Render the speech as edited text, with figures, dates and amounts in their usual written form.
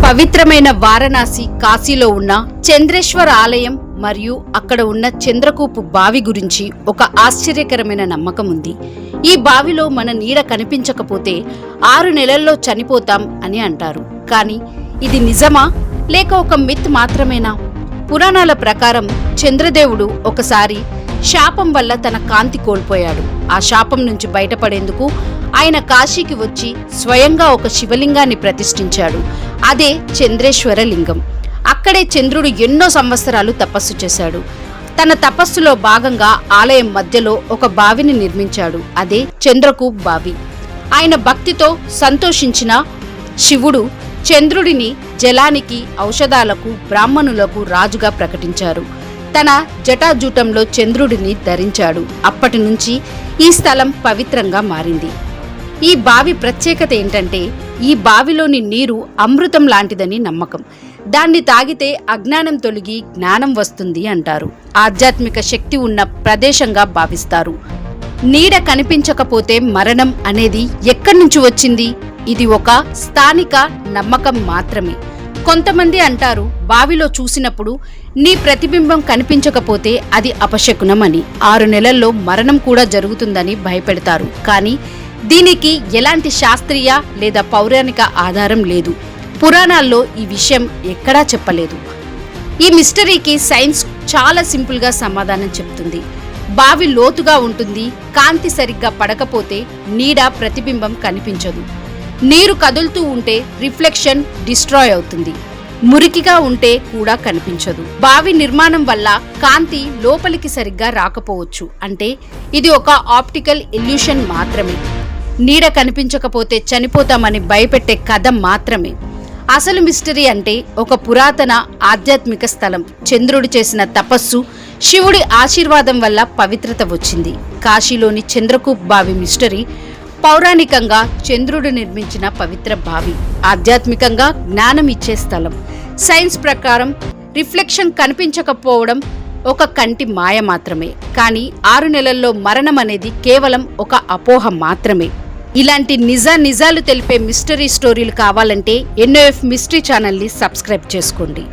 పవిత్రమైన వారణాసి కాశీలో ఉన్న చంద్రేశ్వర ఆలయం మరియు అక్కడ ఉన్న చంద్రకూపు బావి గురించి ఒక ఆశ్చర్యకరమైన నమ్మకం ఉంది. ఈ బావిలో మన నీడ కనిపించకపోతే 6 నెలల్లో చనిపోతాం అని అంటారు. కానీ ఇది నిజమా లేక ఒక మిత్ మాత్రమేనా? పురాణాల ప్రకారం చంద్రదేవుడు ఒకసారి శాపం వల్ల తన కాంతి కోల్పోయాడు. ఆ శాపం నుంచి బయటపడేందుకు ఆయన కాశీకి వచ్చి స్వయంగా ఒక శివలింగాన్ని ప్రతిష్ఠించాడు. అదే చంద్రేశ్వర లింగం. అక్కడే చంద్రుడు ఎన్నో సంవత్సరాలు తపస్సు చేశాడు. తన తపస్సులో భాగంగా ఆలయం మధ్యలో ఒక బావిని నిర్మించాడు. అదే చంద్రకూప్ బావి. ఆయన భక్తితో సంతోషించిన శివుడు చంద్రుడిని జలానికి, ఔషధాలకు, బ్రాహ్మణులకు రాజుగా ప్రకటించారు. తన జటాజూటంలో చంద్రుడిని ధరించాడు. అప్పటి నుంచి ఈ స్థలం పవిత్రంగా మారింది. ఈ బావి ప్రత్యేకత ఏంటంటే ఈ బావిలోని నీరు అమృతం లాంటిదని నమ్మకం. దాన్ని తాగితే అజ్ఞానం తొలగి జ్ఞానం వస్తుంది అంటారు. ఆధ్యాత్మిక శక్తి ఉన్న ప్రదేశంగా భావిస్తారు. నీడ కనిపించకపోతే మరణం అనేది ఎక్కడి నుంచి వచ్చింది? ఇది ఒక స్థానిక నమ్మకం మాత్రమే. కొంతమంది అంటారు బావిలో చూసినప్పుడు నీ ప్రతిబింబం కనిపించకపోతే అది అపశకునం అని. 6 నెలల్లో మరణం కూడా జరుగుతుందని భయపెడతారు. కానీ దీనికి ఎలాంటి శాస్త్రీయ లేదా పౌరాణిక ఆధారం లేదు. పురాణాల్లో ఈ విషయం ఎక్కడా చెప్పలేదు. ఈ మిస్టరీకి సైన్స్ చాలా సింపుల్గా సమాధానం చెప్తుంది. బావి లోతుగా ఉంటుంది. కాంతి సరిగ్గా పడకపోతే నీడ ప్రతిబింబం కనిపించదు. నీరు కదులుతూ ఉంటే రిఫ్లెక్షన్ డిస్ట్రాయ్ అవుతుంది. మురికిగా ఉంటే కూడా కనిపించదు. బావి నిర్మాణం వల్ల కాంతి లోపలికి సరిగ్గా రాకపోవచ్చు. అంటే ఇది ఒక ఆప్టికల్ ఇల్యూషన్ మాత్రమే. నీడ కనిపించకపోతే చనిపోతామని భయపెట్టే కథ మాత్రమే. అసలు మిస్టరీ అంటే ఒక పురాతన ఆధ్యాత్మిక స్థలం. చంద్రుడు చేసిన తపస్సు, శివుడి ఆశీర్వాదం వల్ల పవిత్రత వచ్చింది. కాశీలోని చంద్రకూప్ బావి మిస్టరీ పౌరాణికంగా చంద్రుడు నిర్మించిన పవిత్ర బావి, ఆధ్యాత్మికంగా జ్ఞానం ఇచ్చే స్థలం. సైన్స్ ప్రకారం రిఫ్లెక్షన్ కనిపించకపోవడం ఒక కంటి మాయ మాత్రమే. కానీ 6 నెలల్లో మరణం అనేది కేవలం ఒక అపోహ మాత్రమే. ఇలాంటి నిజాలు తెలిపే మిస్టరీ స్టోరీలు కావాలంటే NOF మిస్టరీ ఛానల్ని సబ్స్క్రైబ్ చేసుకోండి.